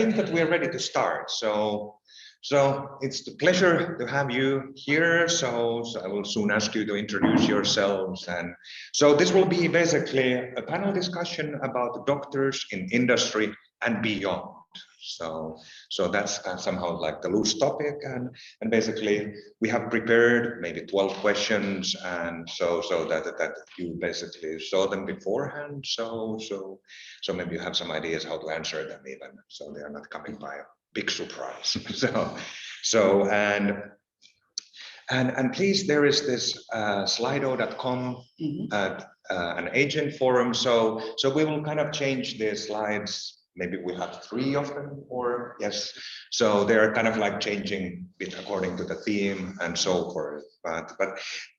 think that we're ready to start. So it's a pleasure to have you here. So I will soon ask you to introduce yourselves. And so this will be basically a panel discussion about doctors in industry and beyond. So that's somehow like the loose topic, and basically we have prepared maybe 12 questions, and so that you basically saw them beforehand. So maybe you have some ideas how to answer them even, so they are not coming by a big surprise. And please, there is this slido.com an agent forum. So we will kind of change the slides. Maybe we have 3 of them, or yes. So they're kind of like changing it according to the theme and so forth. But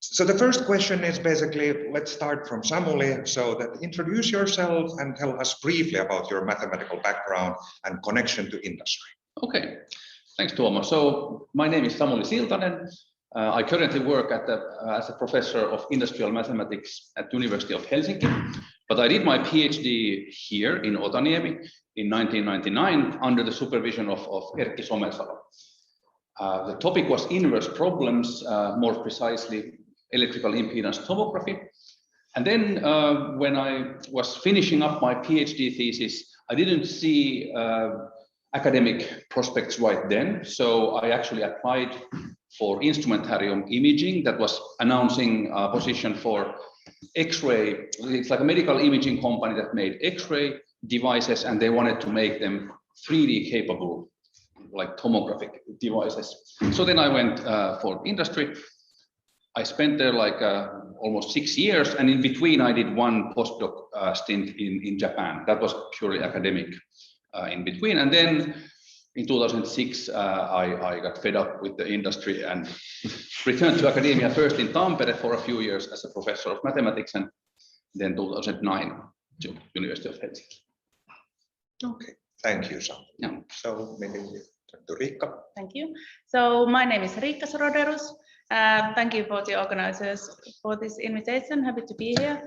so the first question is basically, let's start from Samuli. So that introduce yourself and tell us briefly about your mathematical background and connection to industry. Okay, thanks, Tuomo. So my name is Samuli Siltanen. I currently work as a professor of industrial mathematics at the University of Helsinki, but I did my PhD here in Otaniemi in 1999 under the supervision of Eriksson-Bique. The topic was inverse problems, more precisely electrical impedance tomography. And then when I was finishing up my PhD thesis, I didn't see academic prospects right then, so I actually applied for instrumentarium imaging that was announcing a position for X-ray. It's like a medical imaging company that made X-ray devices, and they wanted to make them 3D capable, like tomographic devices. So then I went for industry. I spent there like almost 6 years, and in between I did one postdoc stint in Japan. That was purely academic in between. And then in 2006, I got fed up with the industry and returned to academia, first in Tampere for a few years as a professor of mathematics, and then 2009 to University of Helsinki. Okay, thank you, Sam. Yeah. So maybe to Riikka. Thank you. So my name is Riikka Schroderus. Thank you for the organizers for this invitation. Happy to be here.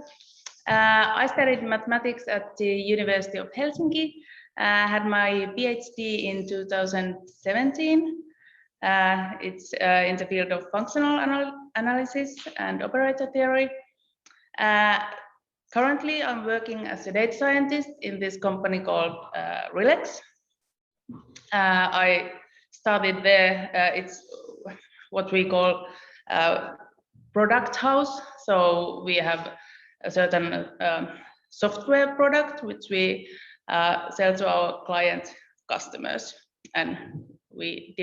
I studied mathematics at the University of Helsinki. Had my PhD in 2017. It's in the field of functional analysis and operator theory. Currently, I'm working as a data scientist in this company called Relax. I started there. It's what we call product house. So we have a certain software product which we sell to our client customers, and we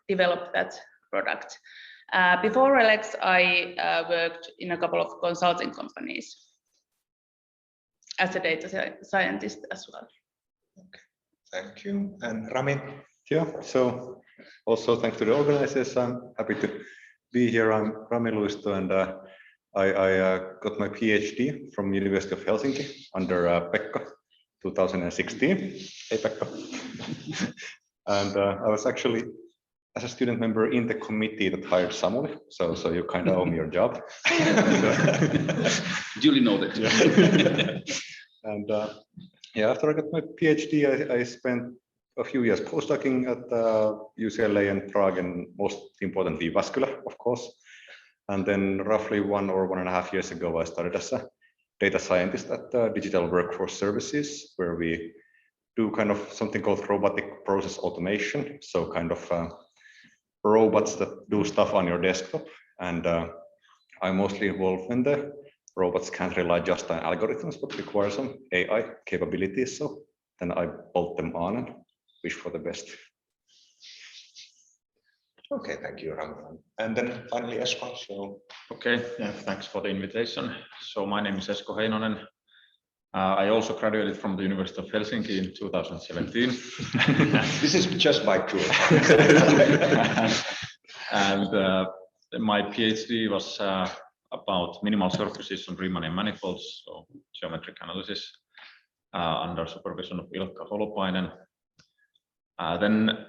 develop that product. Before Relax, I worked in a couple of consulting companies as a data scientist as well. Okay, thank you. And Rami? Yeah, so also thanks to the organizers. I'm happy to be here. I'm Rami Luisto, and I got my PhD from University of Helsinki under Pekka 2016. Hey, Pekka. And I was actually, as a student member, in the committee that hired Samuli, so you kind of owe me your job. Duly noted. Yeah. And yeah, after I got my PhD, I spent a few years postdocing at UCLA and Prague, and most importantly, Vascular, of course. And then roughly 1 or 1.5 years ago, I started as a data scientist at Digital Workforce Services, where we do kind of something called robotic process automation. So kind of robots that do stuff on your desktop. And I'm mostly involved when the robots can't rely just on algorithms, but require some AI capabilities. So then I bolt them on and wish for the best. Okay, thank you, Rami. And then finally, Esko. So. Okay, yeah, thanks for the invitation. So my name is Esko Heinonen. I also graduated from the University of Helsinki in 2017. This is just by tour. And my PhD was about minimal surfaces on Riemannian manifolds, so geometric analysis under supervision of Ilkka Holopainen. Then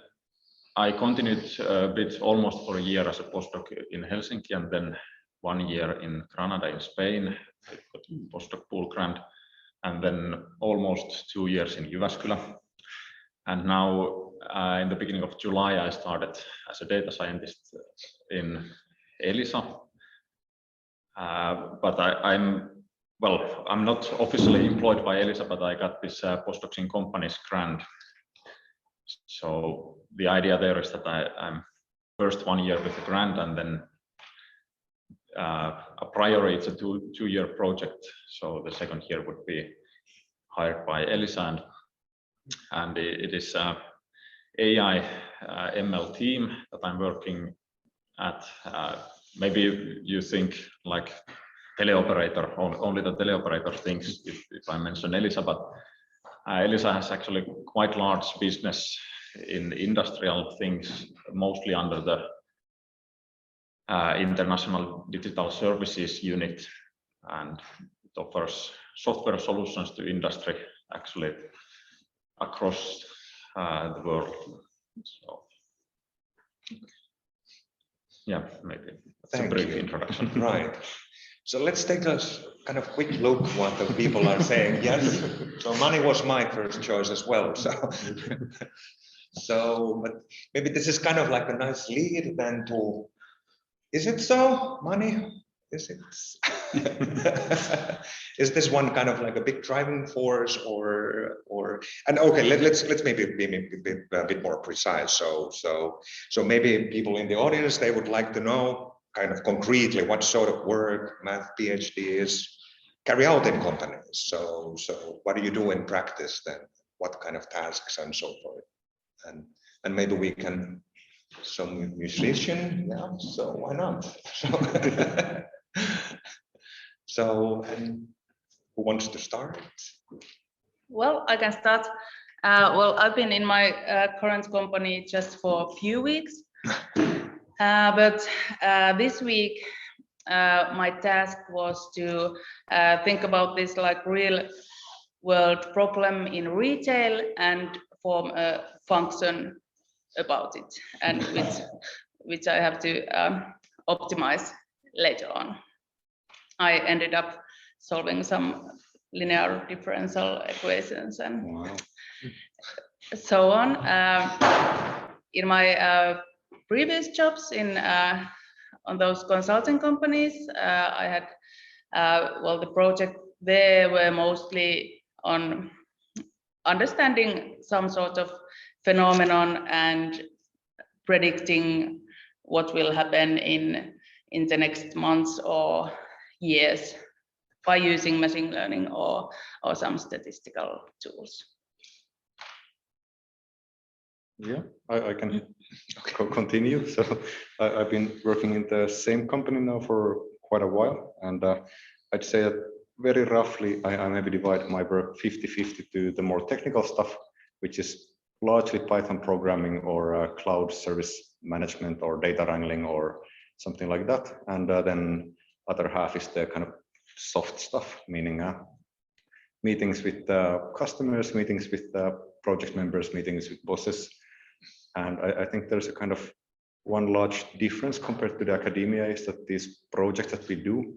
I continued a bit, almost for a year as a postdoc in Helsinki, and then 1 year in Granada in Spain, postdoc pool grant, and then almost 2 years in Jyväskylä. And now in the beginning of July, I started as a data scientist in Elisa. But I'm not officially employed by Elisa, but I got this postdocs in companies grant. So the idea there is that I'm first 1 year with the grant, and then a priori it's a two-year project. So the second year would be hired by Elisa, and it is AI ML team that I'm working at. Maybe you think like teleoperator, only the teleoperator thinks if I mention Elisa, but Elisa has actually quite large business in industrial things, mostly under the International Digital Services Unit, and it offers software solutions to industry actually across the world. So yeah, maybe that's a brief introduction. Right. So let's take a kind of quick look what the people are saying. Yes. So money was my first choice as well. So but maybe this is kind of like a nice lead then to, is it so? Money? Is it? Is this one kind of like a big driving force, or and okay, let's maybe be a bit more precise. So maybe people in the audience, they would like to know kind of concretely what sort of work math PhDs carry out in companies. So what do you do in practice then? What kind of tasks and so forth? And maybe we can, some musician, yeah, so why not? So who wants to start? Well, I can start. Well, I've been in my current company just for a few weeks, but this week my task was to think about this like real world problem in retail and form a function about it, and which I have to optimize later on. I ended up solving some linear differential equations and so on. In my previous jobs on those consulting companies, I had well, the project there were mostly on understanding some sort of phenomenon and predicting what will happen in the next months or years by using machine learning or some statistical tools. Yeah, I can continue. So I've been working in the same company now for quite a while, and I'd say that very roughly I maybe divide my work 50-50 to the more technical stuff, which is largely Python programming or cloud service management or data wrangling or something like that, and then other half is the kind of soft stuff, meaning meetings with customers, meetings with project members, meetings with bosses. And I think there's a kind of one large difference compared to the academia is that these projects that we do,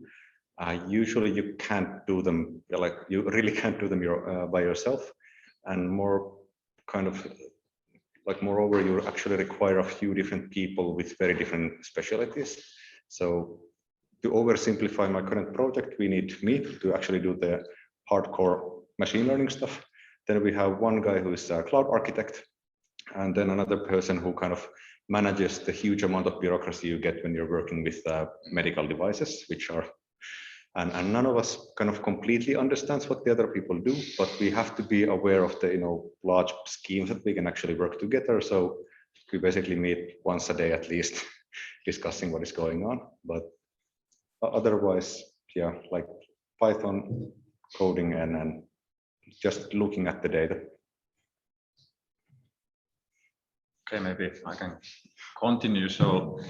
usually you can't do them, like you really can't do them by yourself, and more kind of like moreover you actually require a few different people with very different specialties. So to oversimplify my current project, we need me to actually do the hardcore machine learning stuff. Then we have one guy who is a cloud architect, and then another person who kind of manages the huge amount of bureaucracy you get when you're working with medical devices, which are, and none of us kind of completely understands what the other people do, but we have to be aware of the large schemes that we can actually work together. So we basically meet once a day at least, discussing what is going on. But otherwise, yeah, like Python coding and just looking at the data. Okay, maybe I can continue. So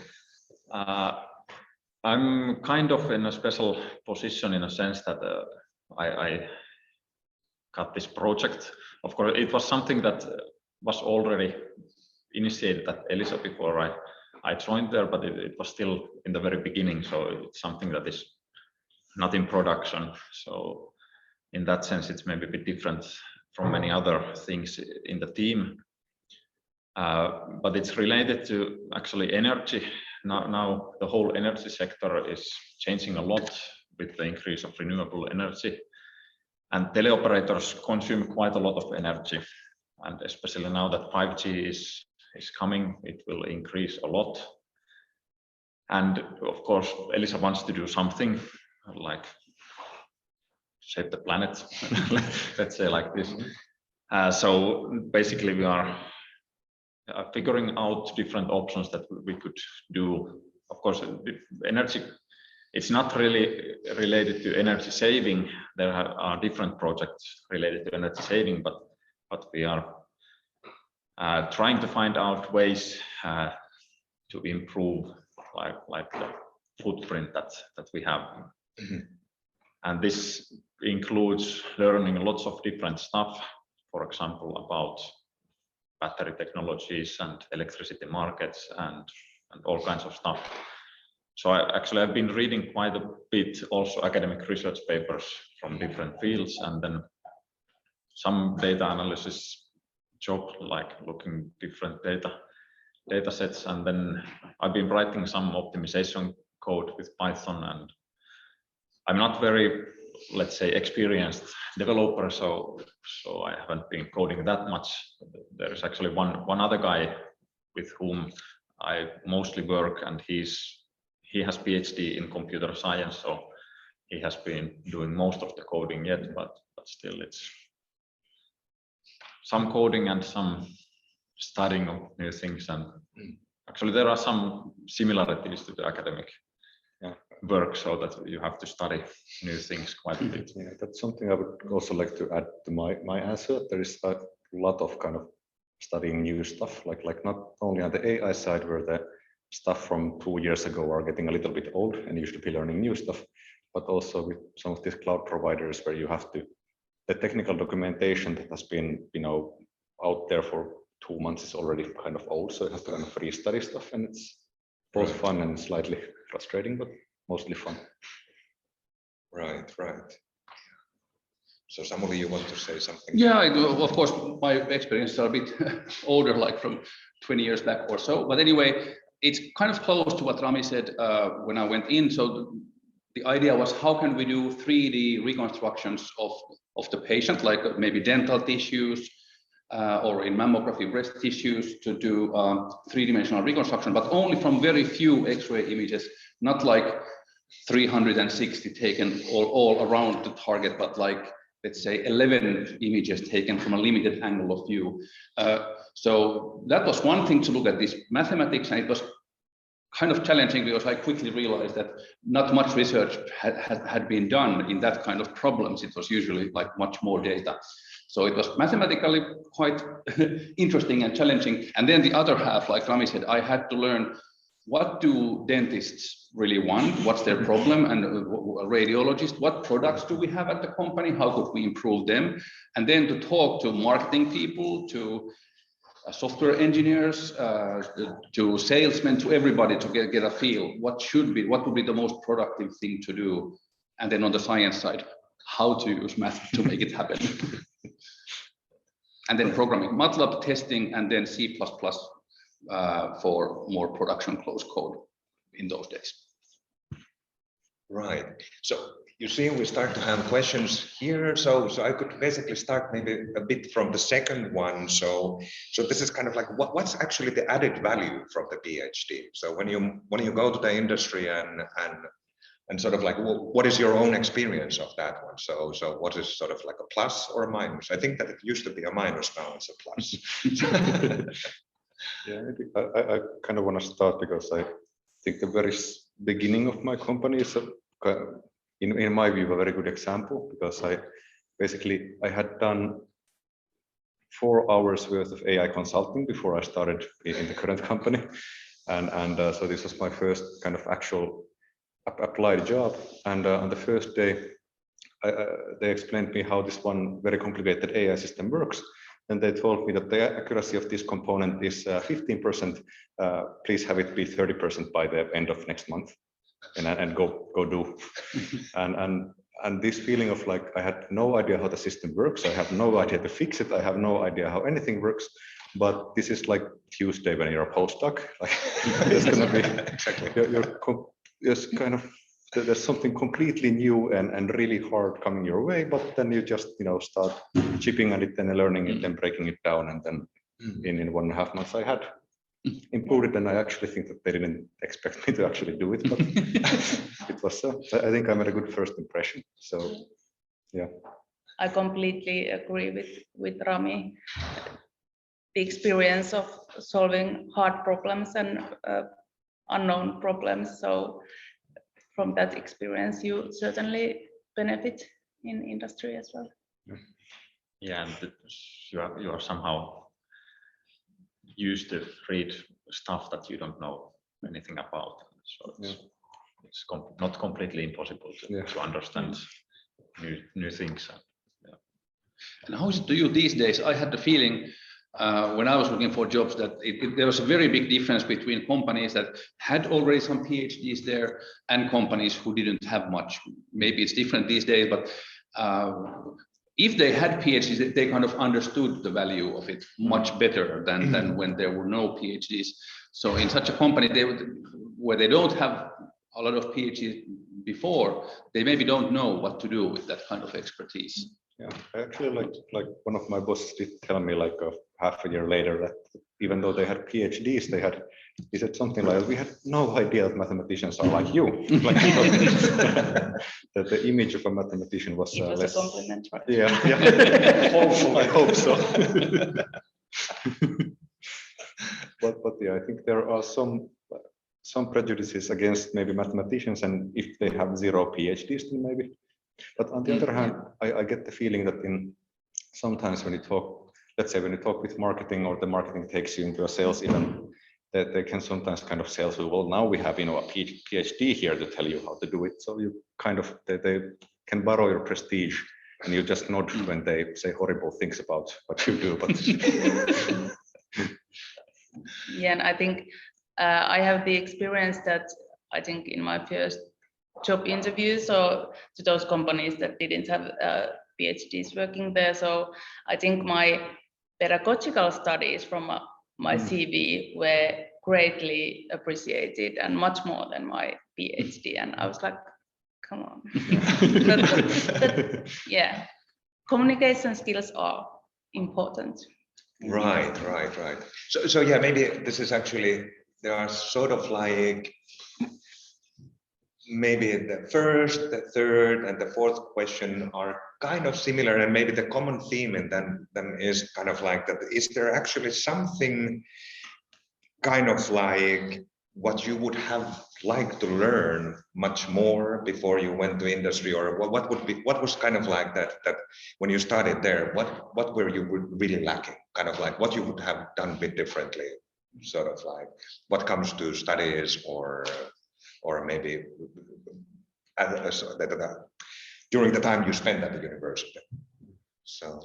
I'm kind of in a special position in a sense that I got this project. Of course, it was something that was already initiated at Elisa before I joined there, but it was still in the very beginning. So it's something that is not in production. So in that sense, it's maybe a bit different from many other things in the team. but it's related to actually energy. Now the whole energy sector is changing a lot with the increase of renewable energy, and teleoperators consume quite a lot of energy, and especially now that 5G is coming, it will increase a lot. And of course, Elisa wants to do something like save the planet, let's say like this. So basically we are figuring out different options that we could do. Of course, energy, it's not really related to energy saving. There are different projects related to energy saving, but we are trying to find out ways to improve like the footprint that we have. And this includes learning lots of different stuff, for example, about battery technologies and electricity markets and all kinds of stuff. So I've been reading quite a bit also academic research papers from different fields, and then some data analysis job, like looking different data sets, and then I've been writing some optimization code with Python, and I'm not very, let's say, experienced developer, so I haven't been coding that much. There is actually one other guy with whom I mostly work, and he has PhD in computer science, so he has been doing most of the coding yet, but still it's some coding and some studying of new things, and actually there are some similarities to the academic work, so that you have to study new things quite a bit. Yeah, that's something I would also like to add to my answer. There is a lot of kind of studying new stuff, like not only on the AI side, where the stuff from 2 years ago are getting a little bit old and you should be learning new stuff, but also with some of these cloud providers where you have to, the technical documentation that has been, out there for 2 months is already kind of old, so you have to kind of restudy stuff, and it's both fun and slightly frustrating, but mostly fun. Right. So Samuli, you want to say something? Yeah, I do. Of course, my experiences are a bit older, like from 20 years back or so. But anyway, it's kind of close to what Rami said when I went in. So the idea was, how can we do 3D reconstructions of the patient, like maybe dental tissues, or in mammography breast tissues, to do 3-dimensional reconstruction, but only from very few X-ray images, not like 360 taken all around the target, but like, let's say 11 images taken from a limited angle of view. So that was one thing to look at this mathematics, and it was kind of challenging because I quickly realized that not much research had been done in that kind of problems. It was usually like much more data. So it was mathematically quite interesting and challenging. And then the other half, like Rami said, I had to learn, what do dentists really want? What's their problem? And radiologists, what products do we have at the company? How could we improve them? And then to talk to marketing people, to software engineers, to salesmen, to everybody, to get a feel. What would be the most productive thing to do? And then on the science side, how to use math to make it happen. And then programming, MATLAB testing, and then C++ for more production close code in those days. Right. So you see, we start to have questions here. So I could basically start maybe a bit from the second one. So this is kind of like what's actually the added value from the PhD? So when you go to the industry and sort of like, what is your own experience of that one? So what is sort of like a plus or a minus? I think that it used to be a minus, now it's a plus. Yeah, I kind of want to start because I think the very beginning of my company is, in my view, a very good example, because I had done 4 hours worth of AI consulting before I started in the current company, and so this was my first kind of actual applied job. And on the first day, they explained me how this one very complicated AI system works. And they told me that the accuracy of this component is 15%. Please have it be 30% by the end of next month, and go do. and this feeling of like, I had no idea how the system works. I have no idea to fix it. I have no idea how anything works. but this is like Tuesday when you're a postdoc. Like, there's going to be Exactly. you're kind of there's something completely new and really hard coming your way, but then you just start chipping at it and learning it and breaking it down, and then in 1.5 months I had improved it, and I actually think that they didn't expect me to actually do it, but it was I think I made a good first impression. So yeah, I completely agree with Rami. The experience of solving hard problems and unknown problems. So from that experience, you certainly benefit in industry as well. Yeah, and you are somehow used to read stuff that you don't know anything about. So it's not completely impossible to understand new things. And how is it to you these days? I had the feeling when I was looking for jobs that there was a very big difference between companies that had already some PhDs there and companies who didn't have much. Maybe it's different these days, but if they had PhDs, they kind of understood the value of it much better than when there were no PhDs. So in such a company, where they don't have a lot of PhDs before, they maybe don't know what to do with that kind of expertise. Yeah, actually, like one of my bosses did tell me like half a year later that even though they had PhDs, he said something like, "We had no idea that mathematicians are like you." Like, that the image of a mathematician was It was less. a compliment, right? Yeah. I hope so. but yeah, I think there are some prejudices against maybe mathematicians, and if they have 0 PhDs, then maybe. But on the other hand, I get the feeling that sometimes when you talk, let's say when you talk with marketing, or the marketing takes you into a sales event, that they can sometimes kind of sell. So, well, now we have a PhD here to tell you how to do it. So you kind of they can borrow your prestige, and you just nod when they say horrible things about what you do. But yeah, and I think I have the experience that I think in my first job interviews, or to those companies that didn't have PhDs working there. So I think my pedagogical studies from my CV were greatly appreciated, and much more than my PhD. And I was like, come on. but yeah, communication skills are important. Right. So yeah, maybe this is actually, there are sort of like, maybe the first, the third, and the fourth question are kind of similar, and maybe the common theme in them is kind of like that. Is there actually something kind of like what you would have liked to learn much more before you went to industry, or what was kind of like that when you started there? What were you really lacking? Kind of like what you would have done a bit differently, sort of like what comes to studies, or maybe during the time you spent at the university. So,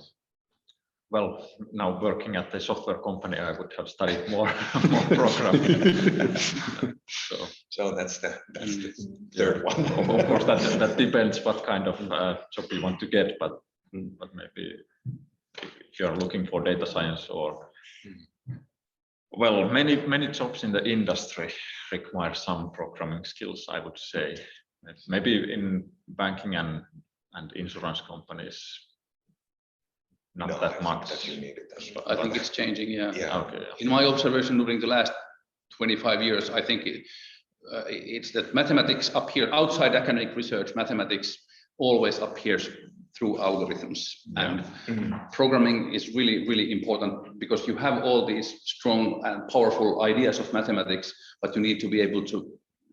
well, now working at the software company, I would have studied more programming. so that's the third one. Of course, that depends what kind of job you want to get, but maybe if you're looking for data science, or well, many jobs in the industry require some programming skills, I would say. Maybe in banking and insurance companies, not that much. That you need it as well. I think it's changing. Yeah. Okay. In my observation during the last 25 years, I think it's that mathematics appear outside academic research. Mathematics always appears through algorithms, and programming is really important, because you have all these strong and powerful ideas of mathematics, but you need to be able to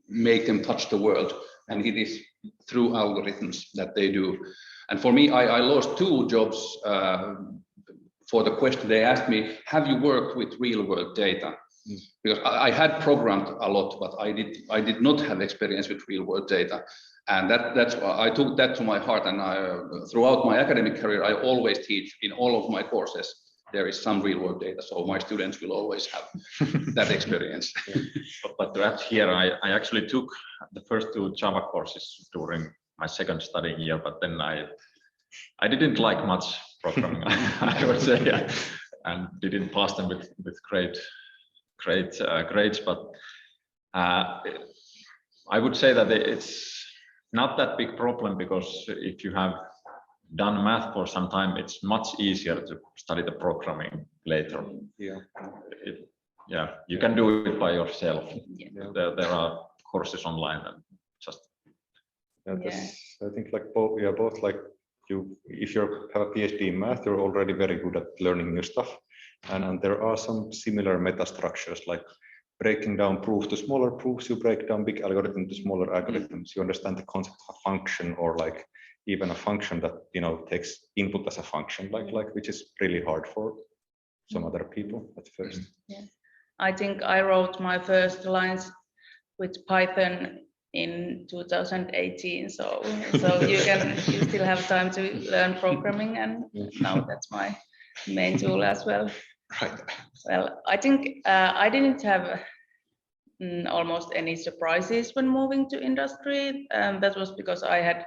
make them touch the world, and it is through algorithms that they do. And for me, I lost 2 jobs for the question they asked me, have you worked with real world data? Because I had programmed a lot, but I did not have experience with real world data. And that's why I took that to my heart. And throughout my academic career, I always teach in all of my courses, there is some real world data. So my students will always have that experience. But to add here, I actually took the first 2 Java courses during my second study year, but then I didn't like much programming, I would say. and didn't pass them with great grades, but I would say that it's not that big problem, because if you have done math for some time, it's much easier to study the programming later. Yeah, you can do it by yourself. There are courses online and just. I think like both like if you have a PhD in math, you're already very good at learning new stuff, and there are some similar meta structures, like breaking down proof to smaller proofs. You break down big algorithm to smaller algorithms. You understand the concept of a function, or like even a function that takes input as a function, like which is really hard for some other people at first. I think I wrote my first lines with Python in 2018, so you still have time to learn programming, and now that's my main tool as well. Right. Well, I think I didn't have almost any surprises when moving to industry. That was because I had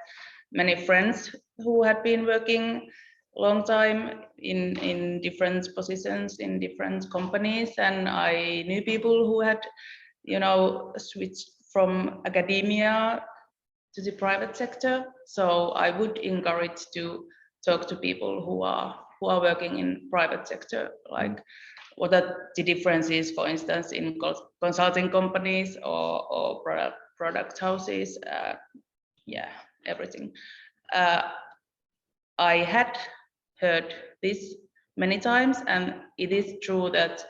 many friends who had been working long time in different positions in different companies, and I knew people who had switched from academia to the private sector. So I would encourage to talk to people who are working in private sector, like what are the differences, for instance, in consulting companies or product houses. Everything. I had heard this many times, and it is true that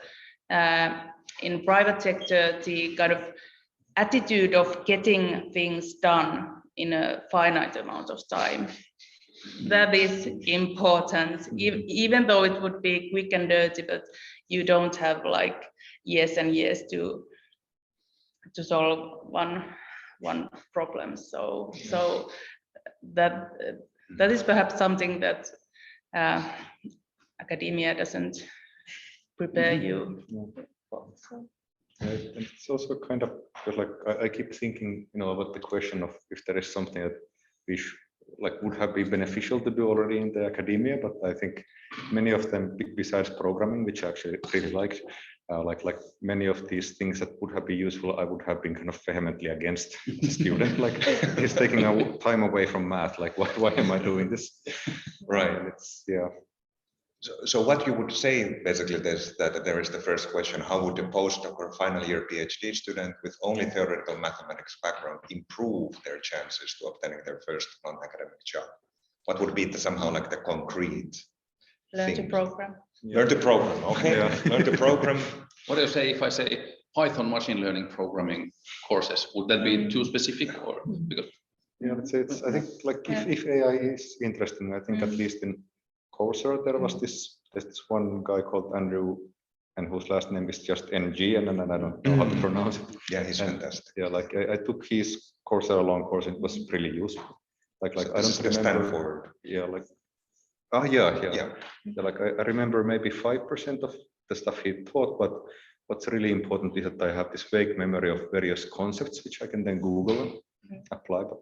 in private sector, the kind of attitude of getting things done in a finite amount of time, that is important, even though it would be quick and dirty, but you don't have like years and years to solve one problem. So that is perhaps something that academia doesn't prepare you for. It's also kind of like I keep thinking, about the question of if there is something that we would have been beneficial to do already in the academia, but I think many of them, besides programming, which I actually really liked, like many of these things that would have been useful, I would have been kind of vehemently against as a student. Like, it's taking time away from math. Like, why am I doing this? Right. It's So what you would say basically is that there is the first question: how would a postdoc or final year PhD student with only theoretical mathematics background improve their chances to obtaining their first non-academic job? What would be somehow like the concrete Learn to thing? program. Learn to program. Okay. Learn to program. What do you say if I say Python machine learning programming courses? Would that be too specific, or because? It's I think like if AI is interesting, I think at least in Coursera there was this one guy called Andrew, and whose last name is just NG, and then I don't know how to pronounce it. Yeah, he's fantastic. Yeah, like I took his Coursera long course. It was really useful. Like So I don't remember. Stanford. Yeah, like like I remember maybe 5% of the stuff he taught, but what's really important is that I have this vague memory of various concepts which I can then Google and apply. But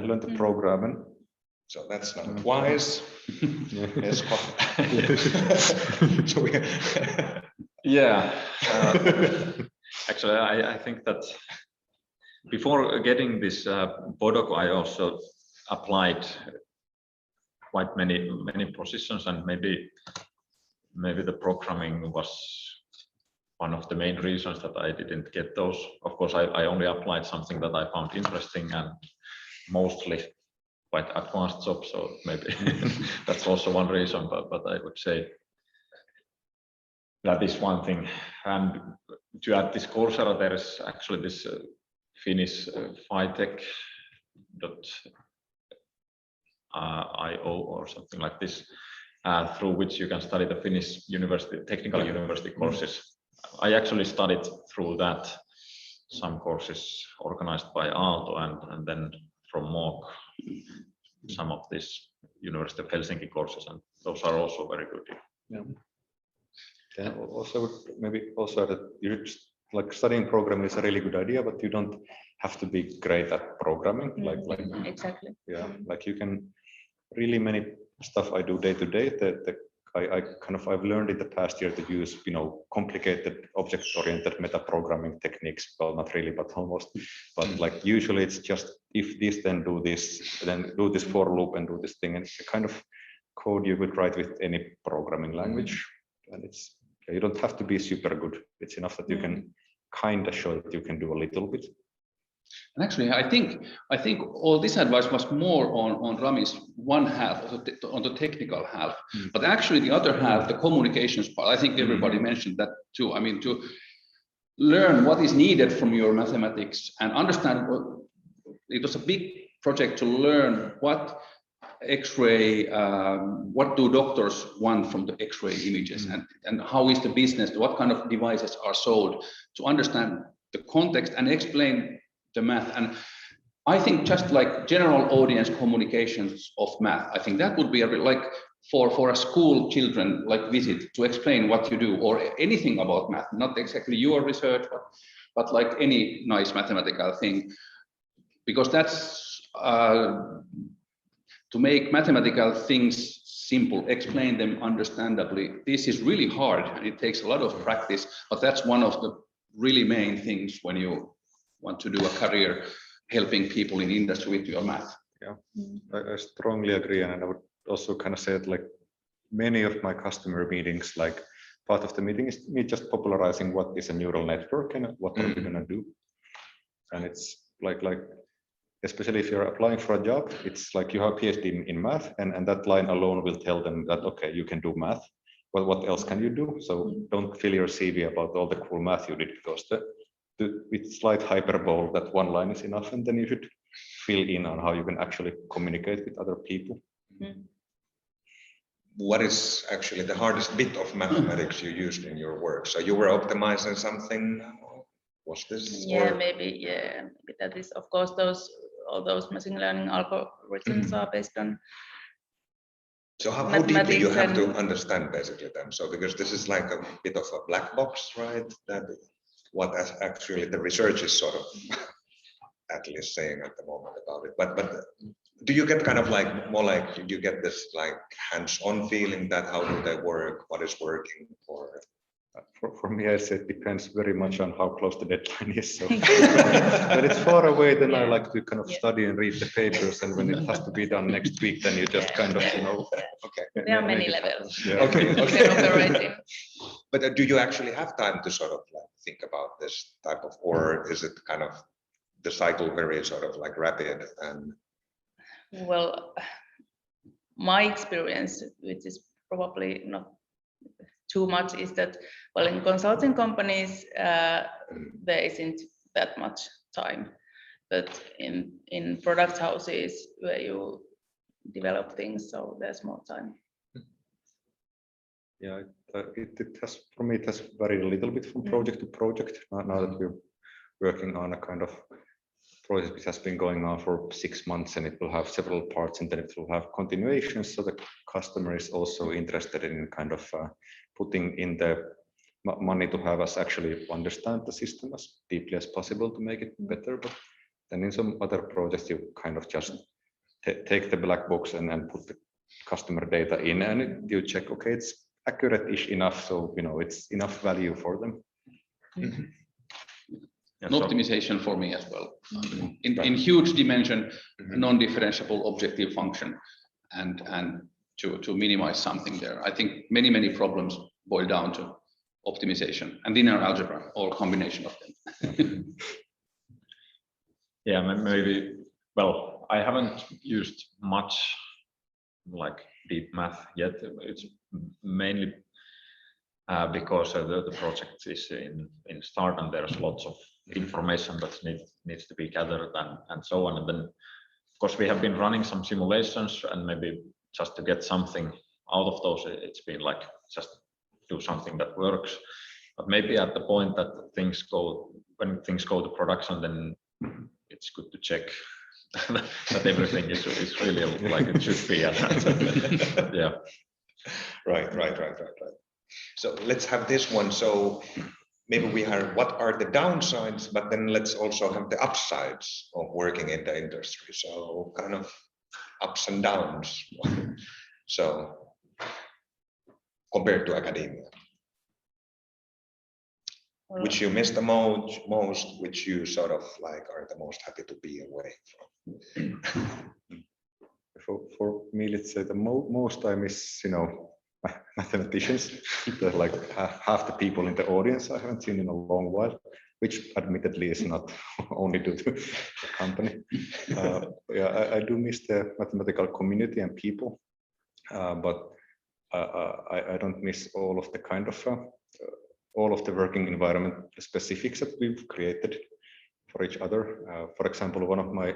learn to program. And so that's not twice. Esko. Actually, I think that before getting this postdoc, I also applied quite many positions, and maybe the programming was one of the main reasons that I didn't get those. Of course, I only applied something that I found interesting, and mostly quite advanced jobs, so maybe that's also one reason, but I would say that is one thing. And to add this Coursera, there is actually this Finnish FITech.io or something like this, through which you can study the Finnish technical university courses. I actually studied through that, some courses organized by Aalto, and then from MOOC, some of these University of Helsinki courses, and those are also very good. Yeah. Also, maybe also that like studying programming is a really good idea, but you don't have to be great at programming. Exactly. Yeah, like you can really many stuff I do day to day. The I've learned in the past year to use, complicated object-oriented meta-programming techniques. Well, not really, but almost. But like usually it's just if this, then do this for loop and do this thing. And it's a kind of code you could write with any programming language. And you don't have to be super good. It's enough that you can kind of show that you can do a little bit. And actually, I think all this advice was more on Rami's one half, on the technical half. But actually, the other half, the communications part, I think everybody mentioned that too. I mean, to learn what is needed from your mathematics and understand it was a big project to learn what X-ray, what do doctors want from the X-ray images, and how is the business, what kind of devices are sold, to understand the context and explain the math. And I think just like general audience communications of math, I think that would be like for a school children like visit to explain what you do or anything about math, not exactly your research, but like any nice mathematical thing, because that's to make mathematical things simple, explain them understandably. This is really hard and it takes a lot of practice, but that's one of the really main things when you want to do a career helping people in industry with your math. Yeah, I strongly agree. And I would also kind of say that like many of my customer meetings, like part of the meeting is me just popularizing what is a neural network and what are we going to do. And it's like especially if you're applying for a job, it's like you have a PhD in math, and that line alone will tell them that, okay, you can do math. Well, what else can you do? So don't fill your CV about all the cool math you did, because with slight hyperbole, that one line is enough, and then you should fill in on how you can actually communicate with other people. What is actually the hardest bit of mathematics you used in your work? So you were optimizing something. Was this? Yeah, maybe that is, of course, all those machine learning algorithms are based on. So how deeply you have to understand basically them? So because this is like a bit of a black box, right? That what actually the research is sort of at least saying at the moment about it. But do you get kind of like more like you get this like hands-on feeling that how do they work, what is working for me, I say it depends very much on how close the deadline is. So when it's far away, then I like to kind of study and read the papers, and when it has to be done next week, then you just kind of okay. There are many levels. Yeah. Okay. But do you actually have time to sort of like think about this type of, or is it kind of the cycle very sort of like rapid? And well, my experience, which is probably not too much, is that, well, in consulting companies there isn't that much time, but in product houses where you develop things, so there's more time. Yeah, it has, for me, it has varied a little bit from project to project. Now that we're working on a kind of project which has been going on for 6 months, and it will have several parts, and then it will have continuations. So the customer is also interested in kind of putting in the money to have us actually understand the system as deeply as possible to make it better. But then in some other projects, you kind of just take the black box and put the customer data in, and you check, okay, it's accurate-ish enough, so it's enough value for them. And optimization for me as well. In huge dimension, non-differentiable objective function, and to minimize something there. I think many problems boil down to optimization and linear algebra, or combination of them. Yeah, maybe. Well, I haven't used much like deep math yet. It's mainly because the project is in start, and there's lots of information that needs to be gathered and so on. And then, of course, we have been running some simulations, and maybe just to get something out of those, it's been like just do something that works. But maybe at the point that when things go to production, then it's good to check that everything is really like it should be. Yeah. Right. So let's have this one. So maybe we have what are the downsides, but then let's also have the upsides of working in the industry. So kind of ups and downs. So compared to academia? Which you miss the most, which you sort of like are the most happy to be away from? For me, let's say the most I miss, mathematicians. They're like half the people in the audience I haven't seen in a long while, which admittedly is not only due to the company. Yeah, I do miss the mathematical community and people, but I don't miss all of the kind of all of the working environment specifics that we've created for each other. For example, one of my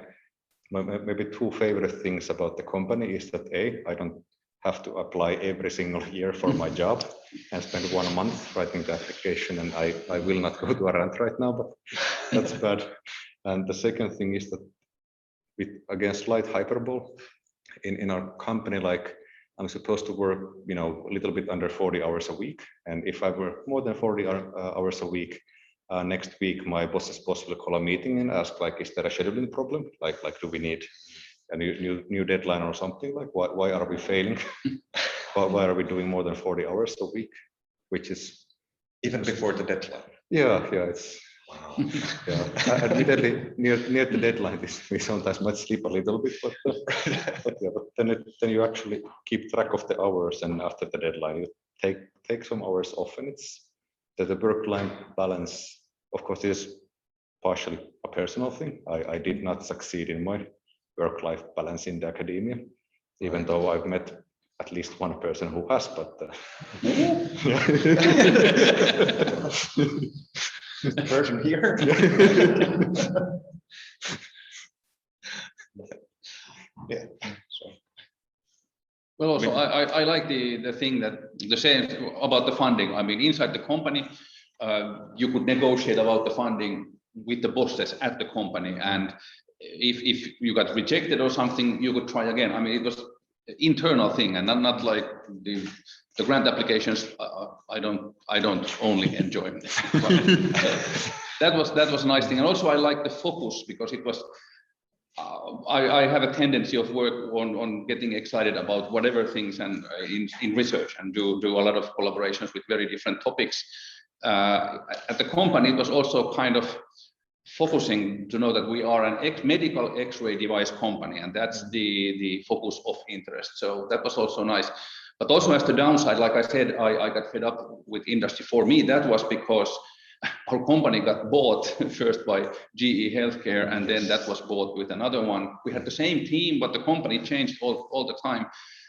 maybe two favorite things about the company is that I don't have to apply every single year for my job and spend 1 month writing the application, and I will not go to a rant right now, but that's bad. And the second thing is that with, again, slight hyperbole, in our company, like I'm supposed to work, a little bit under 40 hours a week. And if I work more than 40 hours a week, next week, my boss's boss will call a meeting and ask, like, is there a scheduling problem? Like do we need a new deadline or something? Like, why are we failing? Why are we doing more than 40 hours a week? Which is even before the deadline. Yeah, it's. Wow. Yeah, admittedly, near the deadline, we sometimes might sleep a little bit, but then you actually keep track of the hours, and after the deadline, you take some hours off, and it's the work-life balance. Of course, is partially a personal thing. I did not succeed in my work-life balance in the academia, even though I've met at least one person who has, but. Version here. Yeah. So. Well, also I like the thing that the same about the funding. I mean, inside the company, you could negotiate about the funding with the bosses at the company, and if you got rejected or something, you could try again. I mean, it was internal thing, and not like the grant applications. I don't only enjoy them. That was a nice thing, and also I like the focus, because it was. I have a tendency of work on getting excited about whatever things, and in research, and do a lot of collaborations with very different topics. At the company, it was also kind of focusing to know that we are an medical X-ray device company, and that's the focus of interest. So that was also nice. But also as the downside, like I said, I got fed up with industry. For me, that was because our company got bought first by GE Healthcare, and then that was bought with another one. We had the same team, but the company changed all the time.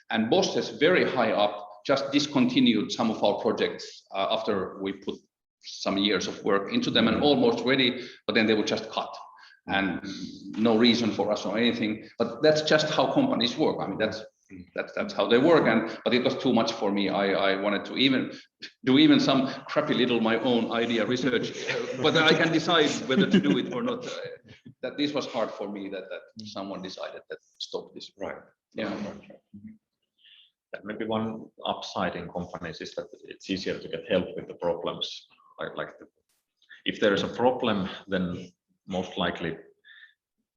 And bosses very high up just discontinued some of our projects after we put some years of work into them and almost ready, but then they would just cut, and no reason for us or anything. But that's just how companies work. I mean, that's how they work. But it was too much for me. I wanted to do some crappy little my own idea research, whether I can decide whether to do it or not. That this was hard for me. That someone decided that stop this. Right. Yeah. Maybe one upside in companies is that it's easier to get help with the problems. If there is a problem, then most likely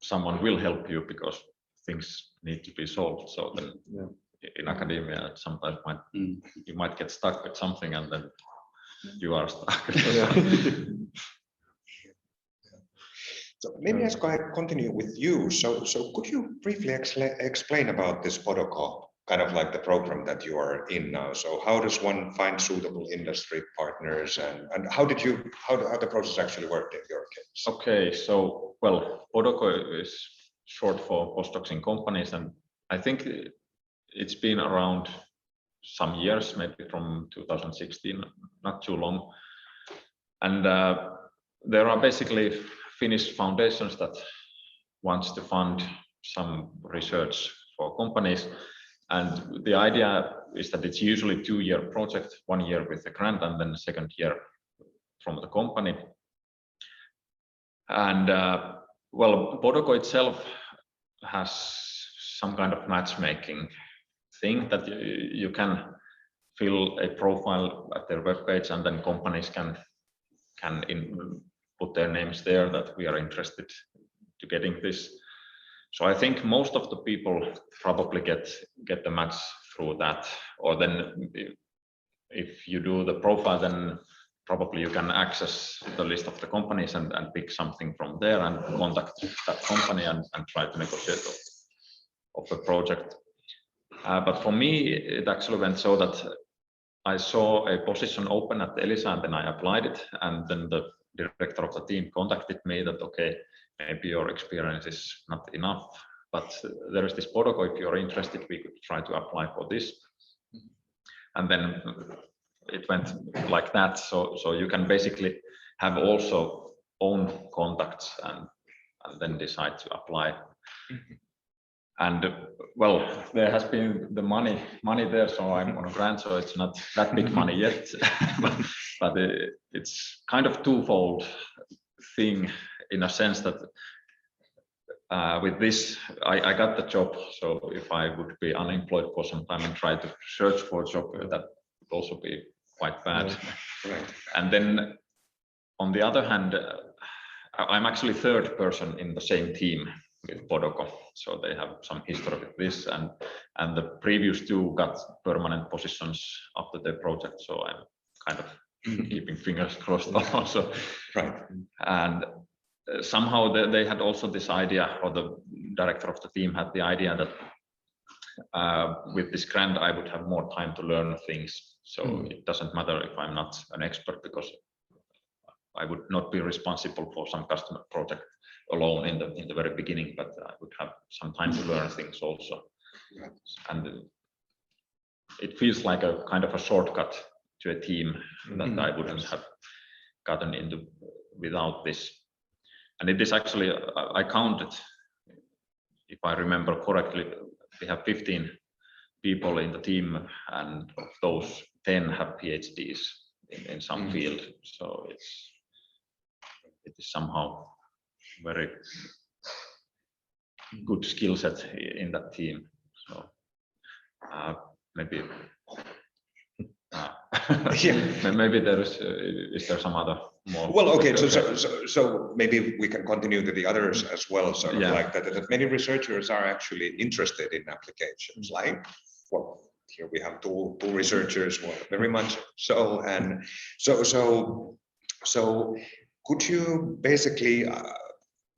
someone will help you because things need to be solved. So then in academia, sometimes you might get stuck with something, and then you are stuck. So maybe Esko, I continue with you. So could you briefly explain about this protocol? Kind of like the program that you are in now. So how does one find suitable industry partners, and how the process actually worked in your case? Okay, so well, PODOCO is short for postdocs in companies, and I think it's been around some years, maybe from 2016, not too long. And there are basically Finnish foundations that wants to fund some research for companies. And the idea is that it's usually a 2-year project, 1 year with the grant, and then the second year from the company. And well, PODOCO itself has some kind of matchmaking thing that you can fill a profile at their webpage, and then companies can put their names there that we are interested to getting this. So I think most of the people probably get the match through that, or then if you do the profile, then probably you can access the list of the companies and pick something from there and contact that company and try to negotiate of the project. But for me, it actually went so that I saw a position open at Elisa and then I applied it, and then the director of the team contacted me that, okay, maybe your experience is not enough, but there is this protocol, if you're interested, we could try to apply for this. And then it went like that. So you can basically have also own contacts and then decide to apply. And well, there has been the money there, so I'm on a grant, so it's not that big money yet, but it's kind of twofold thing in a sense that with this, I got the job. So if I would be unemployed for some time and try to search for a job, that would also be quite bad. Right. And then on the other hand, I'm actually third person in the same team with Podoko, so they have some history with this, and the previous two got permanent positions after their project, so I'm kind of keeping fingers crossed also. Right. And somehow they had also this idea, or the director of the team had the idea that with this grant I would have more time to learn things, so it doesn't matter if I'm not an expert, because I would not be responsible for some customer project alone in the very beginning, but I would have some time to learn things also. Right. And it feels like a kind of a shortcut to a team that I wouldn't have gotten into without this. And it is actually, I counted, if I remember correctly, we have 15 people in the team, and of those 10 have PhDs in some field. So it is somehow very good skill set in that team. So maybe maybe there is there some other more? Well, okay, so maybe we can continue to the others as well. So like that many researchers are actually interested in applications. Like, well, here we have two researchers, well, very much so, and so could you basically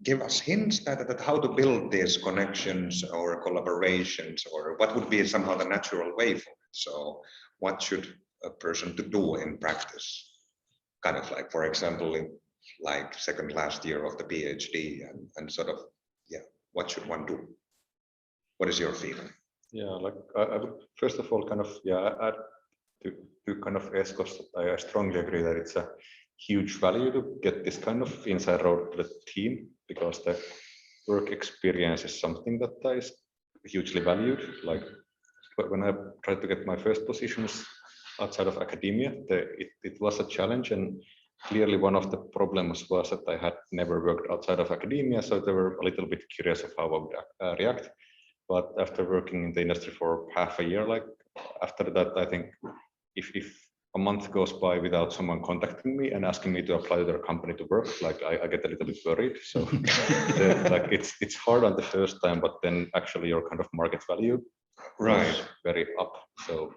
give us hints that how to build these connections or collaborations, or what would be somehow the natural way for it? So what should a person to do in practice? Kind of like, for example, in like second last year of the PhD, and sort of, what should one do? What is your feeling? Yeah, like I would first of all kind of add to kind of Esko's. I strongly agree that it's a huge value to get this kind of inside road to the team, because the work experience is something that is hugely valued. Like when I tried to get my first positions outside of academia, it was a challenge, and clearly one of the problems was that I had never worked outside of academia, so they were a little bit curious of how I would react. But after working in the industry for half a year, like after that, I think if a month goes by without someone contacting me and asking me to apply to their company to work, like I get a little bit worried. So like it's hard on the first time, but then actually your kind of market value is very up. So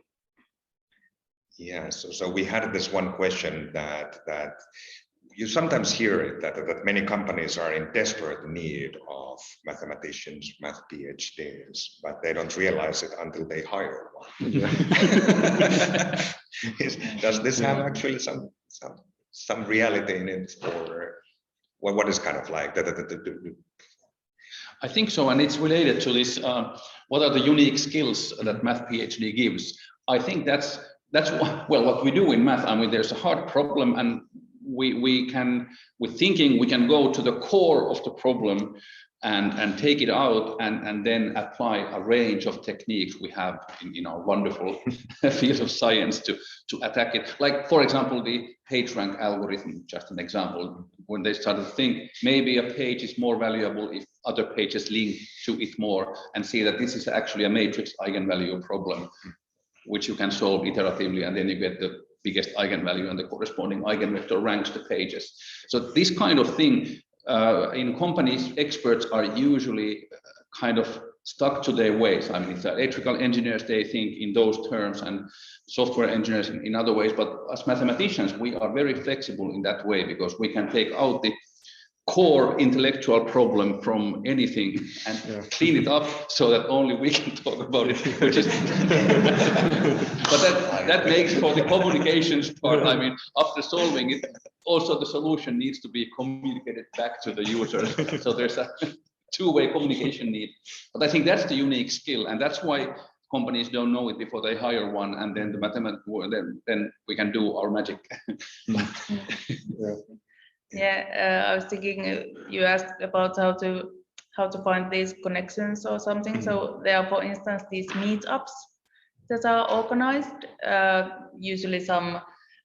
yeah, so we had this one question that you sometimes hear it, that many companies are in desperate need of mathematicians, math PhDs, but they don't realize it until they hire one. Does this have actually some reality in it, or what is kind of like that? I think so, and it's related to this. What are the unique skills that math PhD gives? I think that's what we do in math. I mean, there's a hard problem, and we can, with thinking, we can go to the core of the problem and take it out and then apply a range of techniques we have in our wonderful field of science to attack it. Like, for example, the PageRank algorithm, just an example, when they started to think maybe a page is more valuable if other pages link to it more, and see that this is actually a matrix eigenvalue problem, which you can solve iteratively, and then you get the biggest eigenvalue and the corresponding eigenvector ranks the pages. So this kind of thing in companies, experts are usually kind of stuck to their ways. I mean, it's electrical engineers, they think in those terms, and software engineers in other ways. But as mathematicians, we are very flexible in that way because we can take out the core intellectual problem from anything and clean it up so that only we can talk about it. Which is but that makes for the communications part. I mean, after solving it, also the solution needs to be communicated back to the user. So there's a two-way communication need. But I think that's the unique skill, and that's why companies don't know it before they hire one, and then the then we can do our magic. Yeah, I was thinking you asked about how to find these connections or something. So there are, for instance, these meetups that are organized. Usually some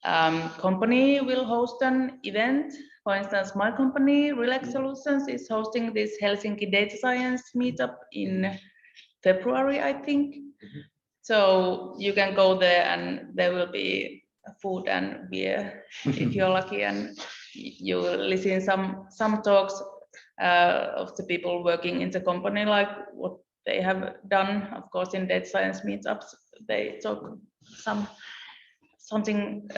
company will host an event. For instance, my company, Relax Solutions, is hosting this Helsinki Data Science meetup in February, I think. So you can go there and there will be food and beer if you're lucky, and you will listen some talks of the people working in the company, like what they have done. Of course, in data science meetups, they talk something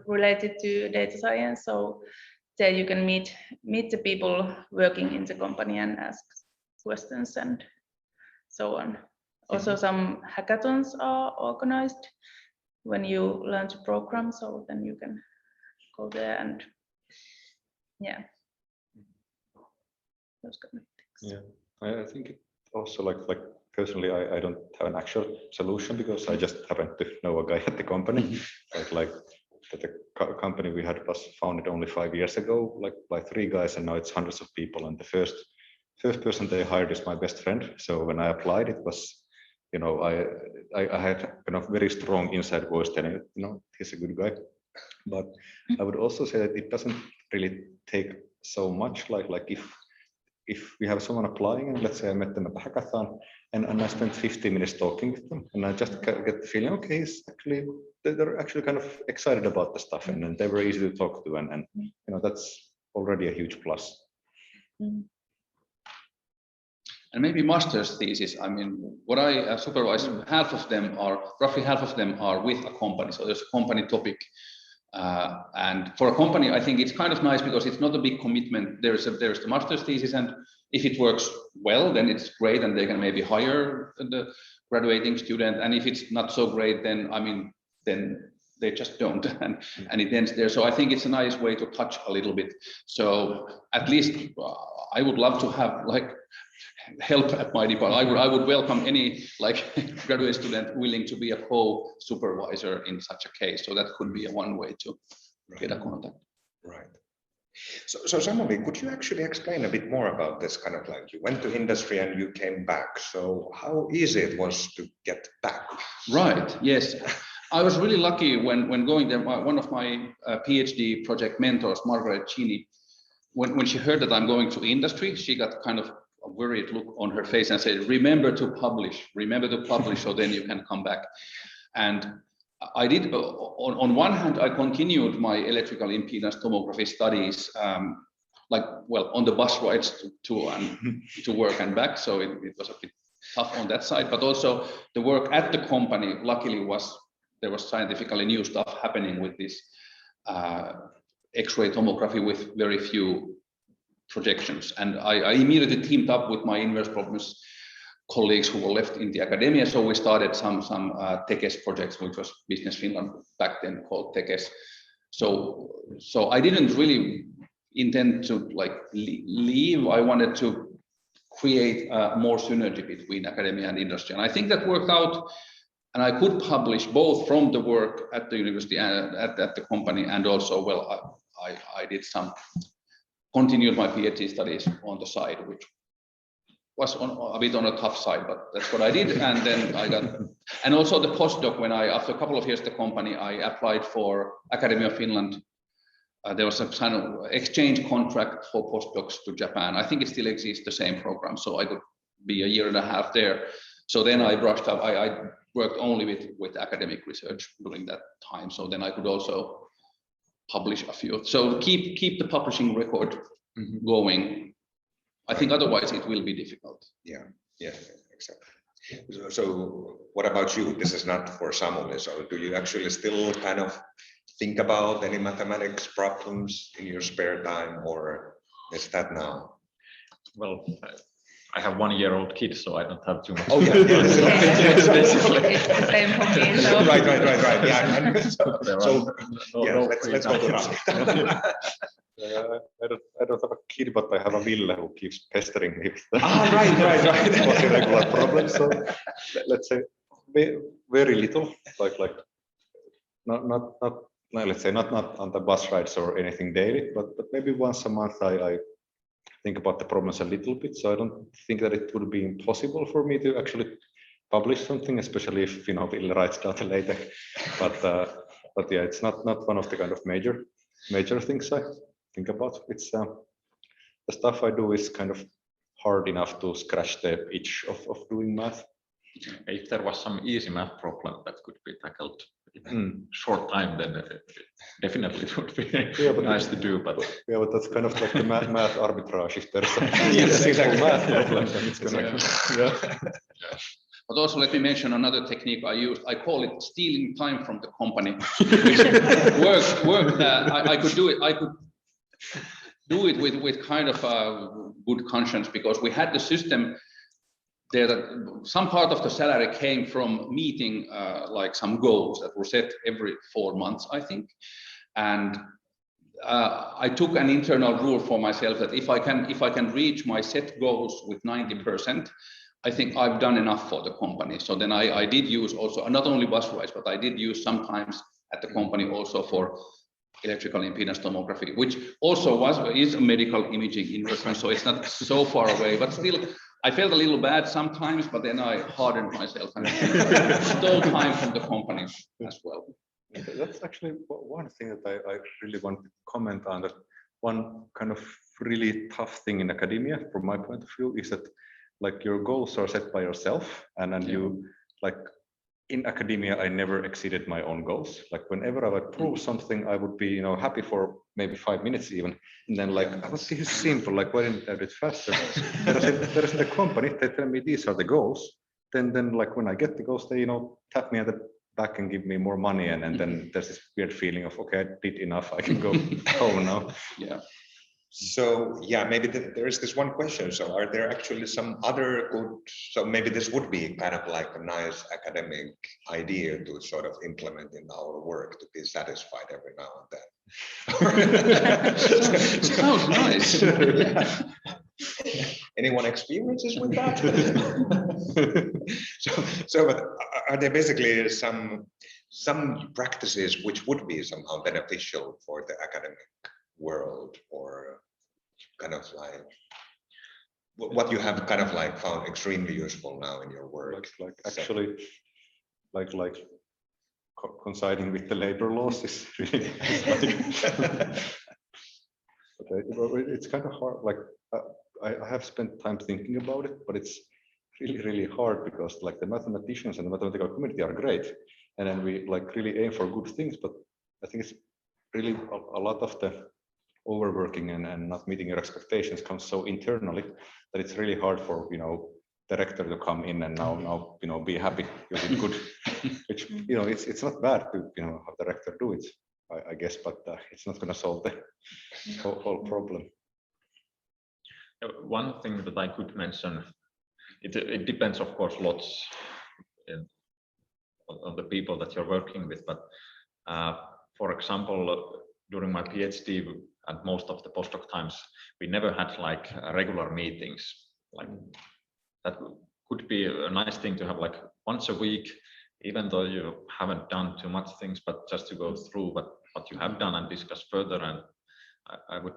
related to data science. So there you can meet the people working in the company and ask questions and so on. Also, some hackathons are organized when you learn to program, so then you can go there and those kind of things. Yeah, I think it also like personally, I don't have an actual solution because I just happen to know a guy at the company. like the company we had was founded only 5 years ago, like by 3 guys, and now it's hundreds of people. And the first person they hired is my best friend. So when I applied, it was, you know, I had kind of very strong inside voice telling, you know, he's a good guy. But I would also say that it doesn't really take so much, like if we have someone applying, and let's say I met them at the hackathon, and I spent 15 minutes talking with them, and I just get the feeling, okay, they're actually kind of excited about the stuff, and they were easy to talk to, and you know, that's already a huge plus. And maybe master's thesis. I mean, what I supervise, roughly half of them are with a company. So there's a company topic. And for a company, I think it's kind of nice because it's not a big commitment. There's the master's thesis, and if it works well, then it's great, and they can maybe hire the graduating student. And if it's not so great, then I mean, then they just don't, and it ends there. So I think it's a nice way to touch a little bit. So at least I would love to have like help at my department. I would welcome any like graduate student willing to be a co-supervisor in such a case. So that could be one way to get a contact. Right. So Samuli, could you actually explain a bit more about this kind of like you went to industry and you came back. So how easy it was to get back? Right. Yes. I was really lucky when going there. One of my PhD project mentors, Margaret Cheney, when she heard that I'm going to industry, she got kind of a worried look on her face and said, remember to publish, so then you can come back. And I did, on one hand, I continued my electrical impedance tomography studies, like, well, on the bus rides to work and back. So it was a bit tough on that side, but also the work at the company, luckily there was scientifically new stuff happening with this X-ray tomography with very few projections. And I immediately teamed up with my inverse problems colleagues who were left in the academia. So we started some TEKES projects, which was Business Finland back then called TEKES. So I didn't really intend to like leave. I wanted to create more synergy between academia and industry. And I think that worked out. And I could publish both from the work at the university and at the company, and also, well, I did continued my PhD studies on the side, which was a bit on a tough side, but that's what I did. And then I got, and also the postdoc, after a couple of years at the company, I applied for Academy of Finland. There was a kind of exchange contract for postdocs to Japan. I think it still exists, the same program. So I could be a year and a half there. So then I brushed up, I worked only with academic research during that time. So then I could also publish a few. So keep the publishing record going. I think otherwise it will be difficult. Yeah, exactly. So what about you? This is not for Samuli, so do you actually still kind of think about any mathematics problems in your spare time, or is that now? Well, I have 1-year-old kid, so I don't have too much. Oh yeah, It's the same for me. So. right. Yeah. No, let's go to Rami. I don't have a kid, but I have a Ville who keeps pestering me with Right. was a regular problem. So let's say very little, like not let's say not on the bus rides or anything daily, but maybe once a month I think about the problems a little bit. So I don't think that it would be impossible for me to actually publish something, especially if Ville writes down the later. But yeah, it's not one of the kind of major things I think about. It's the stuff I do is kind of hard enough to scratch the itch of doing math. If there was some easy math problem that could be tackled in short time, then definitely it would be nice to do. But that's kind of like the math arbitrage. If there's a Yes, exactly. math problem, then it's gonna. But also let me mention another technique I use. I call it stealing time from the company. Which worked. I could do it. I could do it with kind of a good conscience, because we had the system there that some part of the salary came from meeting like some goals that were set every 4 months, I think. And I took an internal rule for myself that if I can reach my set goals with 90%, I think I've done enough for the company. So then I did use also not only bus rides, but I did use sometimes at the company also for electrical impedance tomography, which also is a medical imaging in reference, so it's not so far away, but still I felt a little bad sometimes, but then I hardened myself and stole time from the company as well. That's actually one thing that I really want to comment on. That one kind of really tough thing in academia, from my point of view, is that like your goals are set by yourself, and you like. In academia, I never exceeded my own goals. Like whenever I would prove something, I would be, happy for maybe 5 minutes even. And then like, oh, this is simple. Like, why didn't I do it faster? There's the company. They tell me these are the goals. Then like when I get the goals, they tap me at the back and give me more money. And then there's this weird feeling of, okay, I did enough. I can go home now. Yeah. So yeah, maybe there is this one question. So are there actually some other good, so maybe this would be kind of like a nice academic idea to sort of implement in our work to be satisfied every now and then. Sounds nice. Anyone experiences with that? so but are there basically some practices which would be somehow beneficial for the academic world, or kind of like what you have kind of like found extremely useful now in your work? Like actually, like coinciding with the labor laws is really. It's kind of hard. Like I have spent time thinking about it, but it's really hard because like the mathematicians and the mathematical community are great, and then we like really aim for good things, but I think it's really a lot of the overworking and not meeting your expectations comes so internally that it's really hard for director to come in and now be happy you did good, which it's not bad to have director do it, I guess, but it's not going to solve the whole problem. One thing that I could mention, it depends of course lots on the people that you're working with, but for example, during my PhD and most of the postdoc times, we never had like regular meetings. Like that could be a nice thing to have like once a week, even though you haven't done too much things, but just to go through what you have done and discuss further. And I would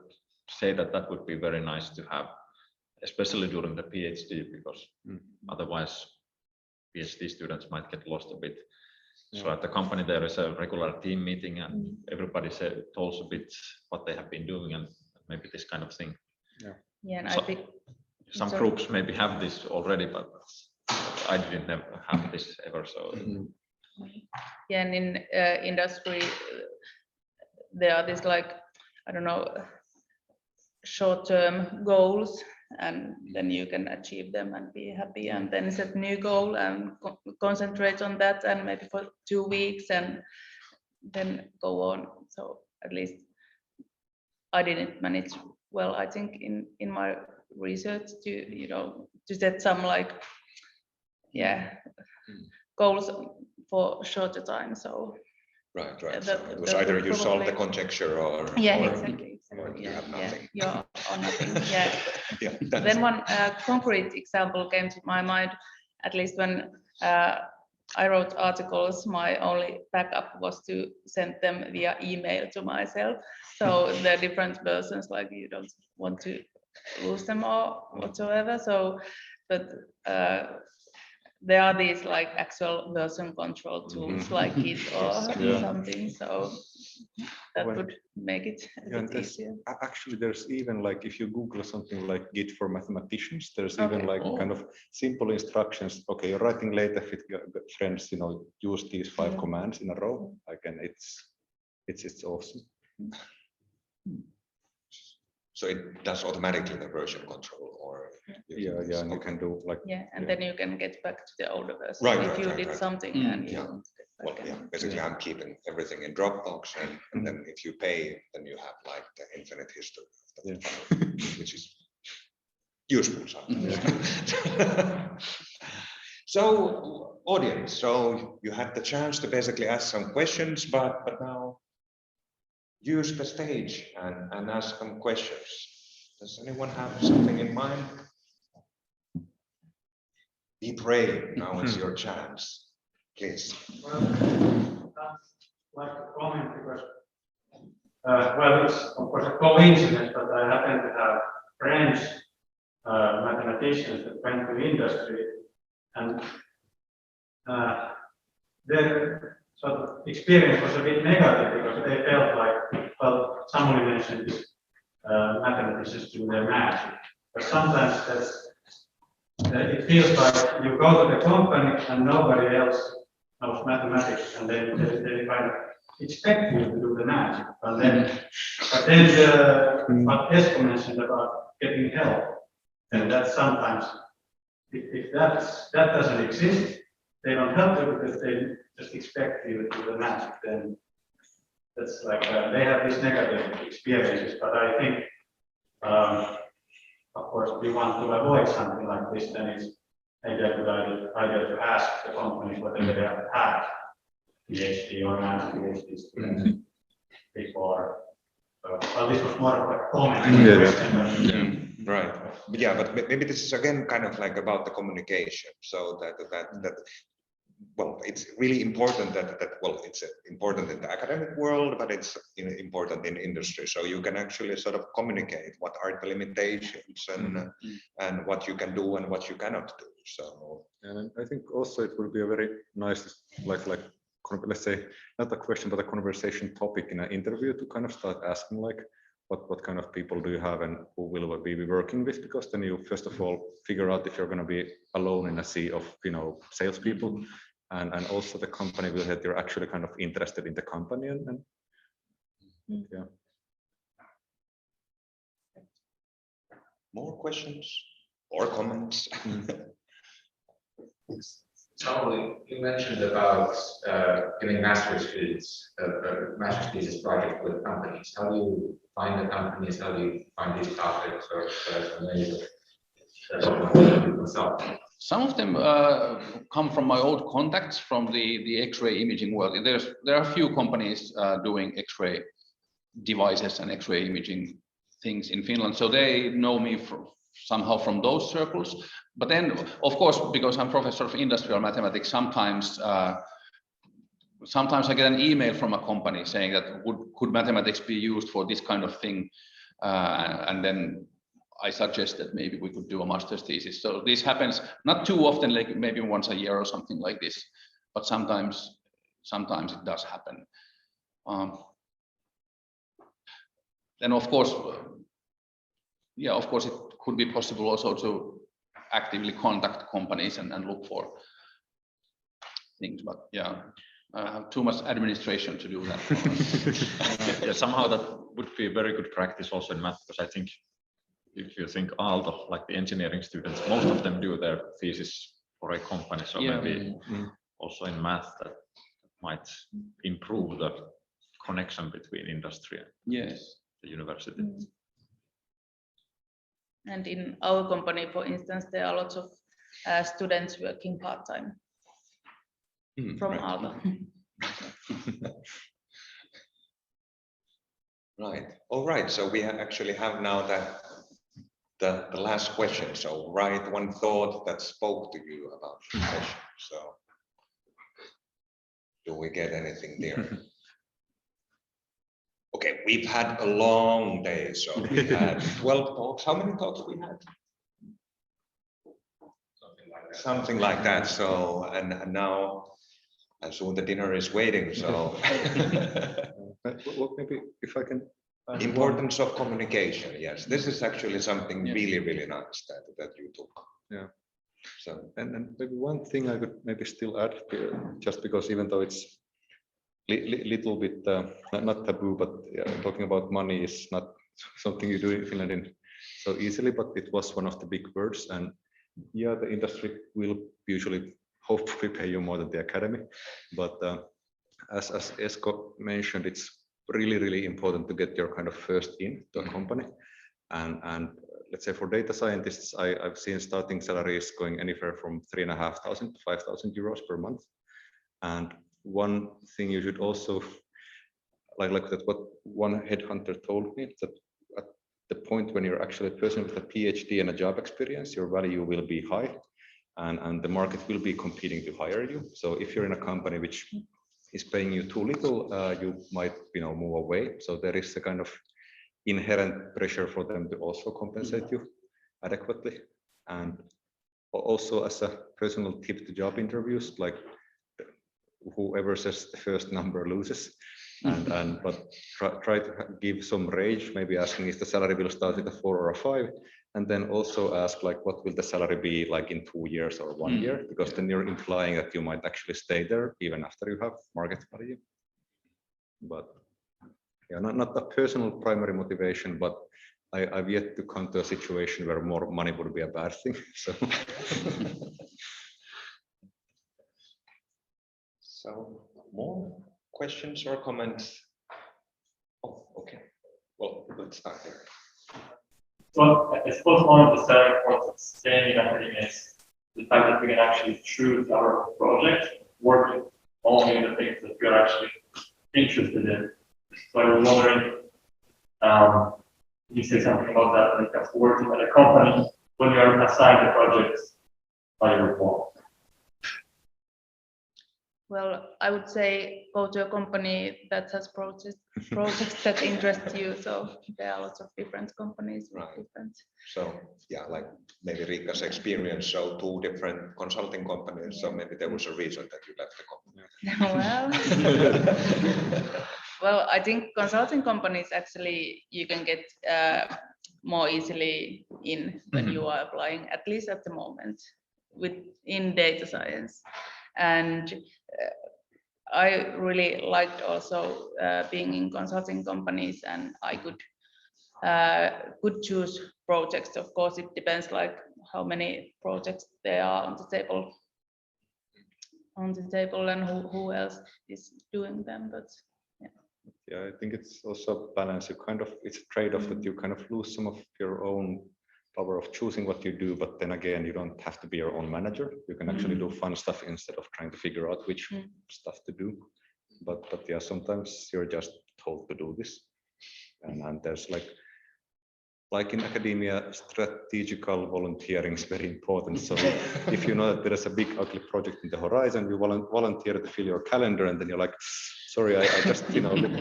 say that would be very nice to have, especially during the PhD, because otherwise PhD students might get lost a bit. So at the company, there is a regular team meeting and everybody tells a bit what they have been doing and maybe this kind of thing. Yeah, and so, I think some groups maybe have this already, but I didn't have this ever. So yeah, and in industry, there are these like, I don't know, short-term goals and then you can achieve them and be happy, and then set new goal and concentrate on that, and maybe for 2 weeks and then go on. So at least I didn't manage well, I think, in my research to set some goals for shorter time. So right. So it was either you solve the conjecture or exactly. Or you have nothing. Or nothing. Yeah. Then one concrete example came to my mind. At least when I wrote articles, my only backup was to send them via email to myself. So the different versions, like you don't want to lose them or whatsoever. So, but there are these like actual version control tools like Git or something. So that would make it a bit easier. Actually, there's even like if you Google something like Git for mathematicians, there's even like kind of simple instructions. Okay, you're writing later with friends, use these 5 commands in a row. Again, it's awesome. So it does automatically the version control, or and you can do like and then you can get back to the older version if you did something and you want to get back. Basically I'm keeping everything in Dropbox, and then if you pay, then you have like the infinite history of the file, which is useful sometimes. So audience, so you had the chance to basically ask some questions, but now use the stage and ask some questions. Does anyone have something in mind? Be brave, now it's your chance. Please. Well, I'd like to comment because, well, it's of course a coincidence, but I happen to have friends, mathematicians that went to industry, and their sort of experience was a bit negative because they felt like, well, somebody mentioned this, mathematicians do their magic, but sometimes it feels like you go to the company and nobody else knows mathematics, and then they kind of expect you to do the magic. But then what Esko mentioned about getting help, and that sometimes if that doesn't exist, they don't help you because they just expect you to do the magic. Then that's like they have these negative experiences. But I think, of course, we want to avoid something like this. Then it's maybe a good idea to ask the companies whether they have had PhD or non-PhD students before. Well, this was more of a comment. Right. But maybe this is again kind of like about the communication. So that well, it's really important that it's important in the academic world, but it's important in industry. So you can actually sort of communicate what are the limitations and what you can do and what you cannot do. So and I think also it will be a very nice like let's say not a question but a conversation topic in an interview to kind of start asking like what kind of people do you have and who will we be working with, because then you first of all figure out if you're going to be alone in a sea of salespeople, and also the company will that you're actually kind of interested in the company and more questions or comments? Samuli, you mentioned about giving master's thesis project with companies. How do you find the companies? How do you find these topics or Some of them come from my old contacts from the X-ray imaging world. There are a few companies doing X-ray devices and X-ray imaging things in Finland, so they know me somehow from those circles. But then, of course, because I'm professor of industrial mathematics, sometimes I get an email from a company saying that could mathematics be used for this kind of thing, and then I suggest that maybe we could do a master's thesis. So this happens not too often, like maybe once a year or something like this, but sometimes it does happen. Then of course, it could be possible also to actively contact companies and look for things, but I have too much administration to do that. Somehow that would be very good practice also in math, because I think if you think Aalto, like the engineering students, most of them do their thesis for a company. So maybe also in math that might improve the connection between industry and the university. And in our company, for instance, there are lots of students working part-time from Aalto. Right. All right. So we actually have now the last question. So write one thought that spoke to you about the session. So do we get anything there? Okay, we've had a long day. So we had 12 talks. How many talks we had? Something like that. So and now and soon the dinner is waiting. So Well, maybe if I can. Importance of communication. Yes, this is actually something really nice that you took. Yeah. So And maybe one thing I could maybe still add here, just because even though it's little bit not taboo, but talking about money is not something you do in Finland so easily, but it was one of the big words. And yeah, the industry will usually hopefully pay you more than the academy, but as Esko mentioned, it's really important to get your kind of first in to a company. And let's say for data scientists, I've seen starting salaries going anywhere from 3,500 to 5,000 euros per month. And one thing you should also like that what one headhunter told me, that at the point when you're actually a person with a PhD and a job experience, your value will be high, and the market will be competing to hire you. So if you're in a company which is paying you too little, you might move away. So there is a kind of inherent pressure for them to also compensate you adequately. And also as a personal tip to job interviews, like whoever says the first number loses. But try to give some range, maybe asking if the salary will start with a 4 or a 5, and then also ask like what will the salary be like in 2 years or 1 year, because then you're implying that you might actually stay there even after you have market value. But yeah, not a personal primary motivation, but I've yet to come to a situation where more money would be a bad thing. So so more questions or comments? Oh, okay. Well, let's start there. Well, I suppose one of the selling points of staying in academia is the fact that we can actually choose our project, working only in the things that we are actually interested in. So I was wondering, you say something about that when it comes to working at a company, when you are assigned the projects by your boss. Well, I would say go to a company that has projects that interest you. So there are lots of different companies with different. So yeah, like maybe Riikka's experience, so 2 different consulting companies. So maybe there was a reason that you left the company. Well, I think consulting companies actually you can get more easily in when you are applying, at least at the moment, in data science. And I really liked also being in consulting companies, and I could choose projects. Of course, it depends like how many projects there are on the table and who else is doing them. But yeah, I think it's also a balance. It's a trade-off that you kind of lose some of your own power of choosing what you do, but then again, you don't have to be your own manager. You can actually do fun stuff instead of trying to figure out which stuff to do. But yeah, sometimes you're just told to do this, and there's like in academia, strategical volunteering is very important. So if you know that there is a big ugly project in the horizon, you volunteer to fill your calendar, and then you're like, sorry, I just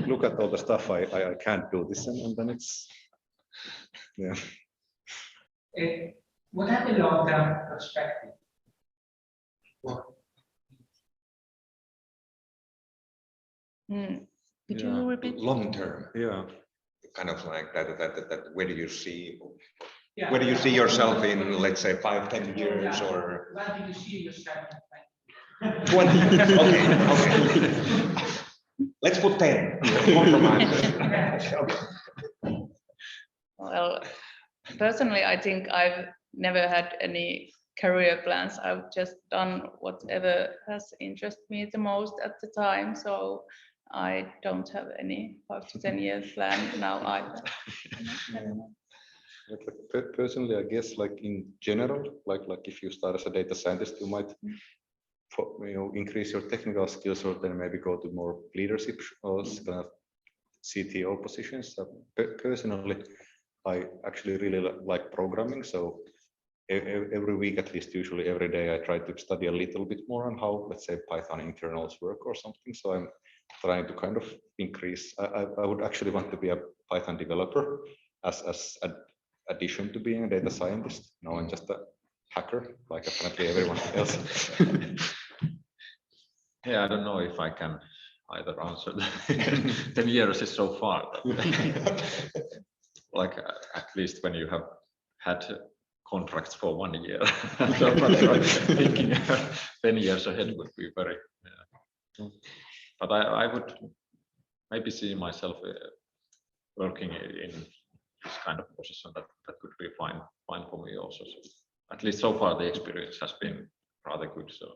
look at all the stuff I can't do this, and then it's yeah. What are the long-term perspective? Could you repeat? Long term. Yeah. Kind of like that where do you see yourself in, let's say, 5-10 years, or Where do you see yourself in 20 years? Okay. Let's put 10. Compromise. Well, personally, I think I've never had any career plans. I've just done whatever has interested me the most at the time. So I don't have any 5 to 10 year plan now either. Personally, I guess like in general, like if you start as a data scientist, you might increase your technical skills or then maybe go to more leadership or kind of CTO positions. Personally, I actually really like programming. So every week, at least usually every day, I try to study a little bit more on how, let's say, Python internals work or something. So I'm trying to kind of increase. I would actually want to be a Python developer as an addition to being a data scientist. Now I'm just a hacker, like apparently everyone else. Yeah, I don't know if I can either answer that. 10 years is so far. Like at least when you have had contracts for 1 year. So thinking 10 years ahead would be very, but I would maybe see myself working in this kind of position that could be fine for me also. So at least so far the experience has been rather good. So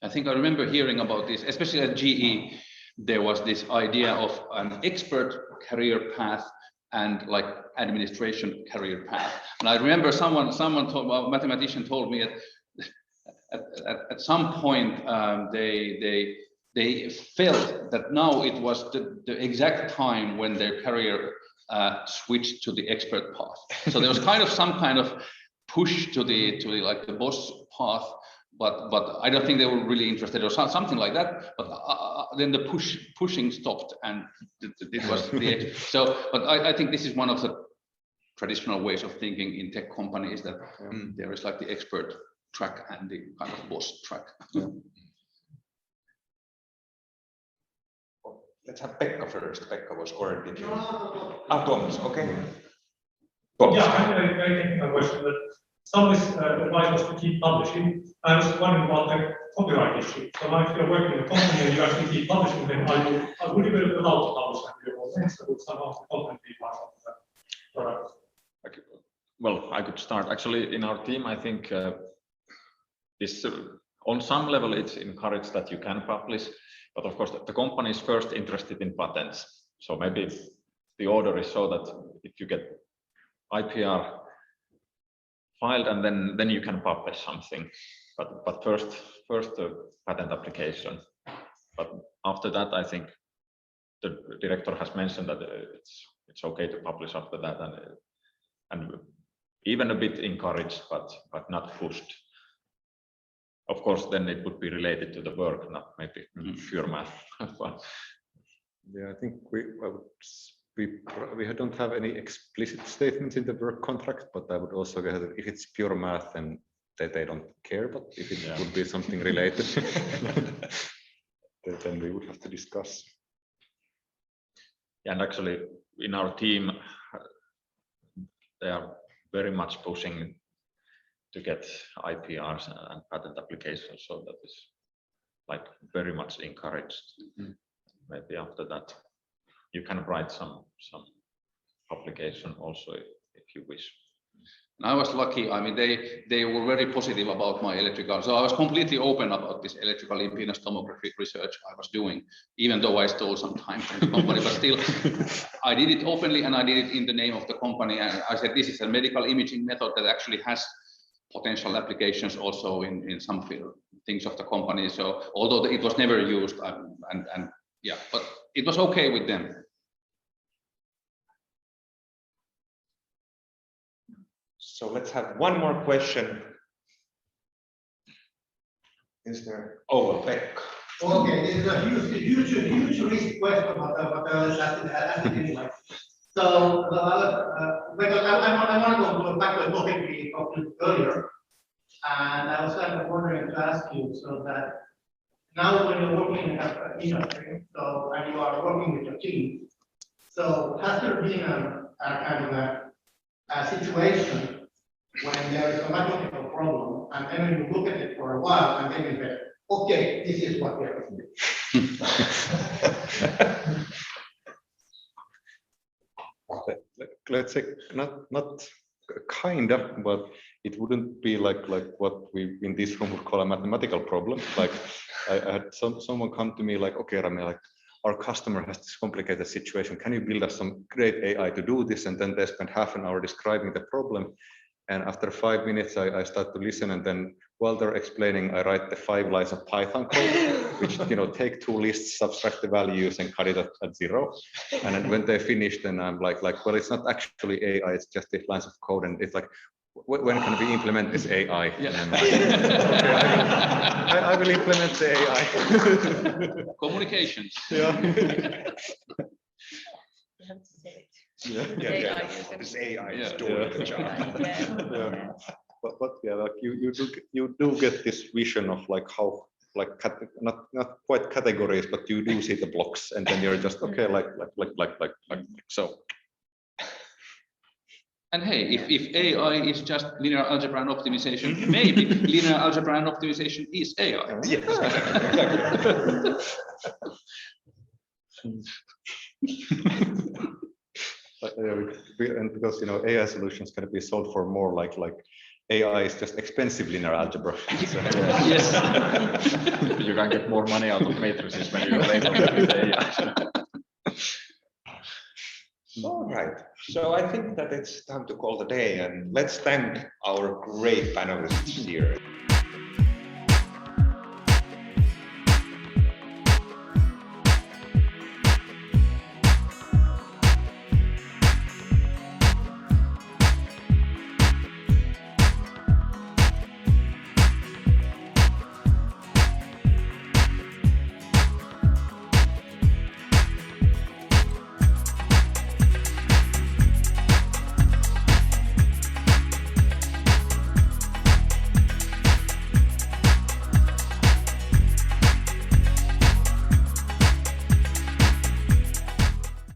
I think I remember hearing about this, especially at GE, there was this idea of an expert career path and like administration career path. And I remember someone told, a mathematician told me at some point they felt that now it was the exact time when their career switched to the expert path. So there was kind of some kind of push to the like the boss path, but I don't think they were really interested or something like that. But then the pushing stopped, and it was the so. But I think this is one of the traditional ways of thinking in tech companies, that there is like the expert track and the kind of boss track. Yeah. Let's have Pekka first. Pekka was already. No. Tuomas, okay. Yeah, I have a very technical question, but Samuli's advice was to keep publishing. I was wondering about the copyright issue. So now if you're working in a company and you actually keep publishing, then would you be allowed to publish your own text, or would somehow the company be part of that product? well, I could start. Actually, in our team, I think this on some level it's encouraged that you can publish, but of course the company is first interested in patents. So maybe the order is so that if you get IPR filed, and then you can publish something, but first the patent application. But after that, I think the director has mentioned that it's okay to publish after that, and even a bit encouraged, but not pushed. Of course, then it would be related to the work, not maybe pure math. Yeah, I think we don't have any explicit statements in the work contract, but I would also guess that if it's pure math, then they don't care. But if it would be something related, then we would have to discuss. And actually, in our team, they are very much pushing to get IPRs and patent applications, so that is like very much encouraged. Maybe after that, you can write some publication also if you wish. And I was lucky. I mean, they were very positive about my electrical. So I was completely open about this electrical impedance tomography research I was doing, even though I stole some time from the company. But still, I did it openly, and I did it in the name of the company. And I said, this is a medical imaging method that actually has potential applications also in some things of the company. So although it was never used, and yeah, but it was okay with them. So let's have one more question. Is there? Oh, Pekka. Okay, this is a huge risk question, but that's it anyway. So, because I want to go back to a topic we talked earlier, and I was kind of wondering to ask you, so that now when you're working in an industry, so and you are working with your team, so has there been a kind of a situation when there is a mathematical problem, and then you look at it for a while, and then you say, okay, this is what we are going to do. let's say not kind of, but it wouldn't be like what we in this room would call a mathematical problem. Like I had someone come to me like, okay, Rami, like our customer has this complicated situation. Can you build us some great AI to do this? And then they spent half an hour describing the problem. And after 5 minutes, I start to listen, and then while they're explaining, I write the 5 lines of Python code, which take 2 lists, subtract the values, and cut it at 0. And then when they finish, then I'm like, well, it's not actually AI; it's just 8 lines of code, and it's like, when can we implement this AI? Yeah. And like, okay, I will implement the AI. Communications. Yeah. You have to say it. Yeah. AI is a- This AI is Yeah. doing the job. Yeah. But yeah, like you do get this vision of like how not quite categories, but you do see the blocks, and then you're just okay, like so. And hey, if AI is just linear algebra and optimization, maybe linear algebra and optimization is AI. Yes. And because AI solutions can be sold for more, like AI is just expensive linear algebra. So, Yes. You can get more money out of matrices when you label them with AI. All right. So I think that it's time to call the day, and let's thank our great panelists here.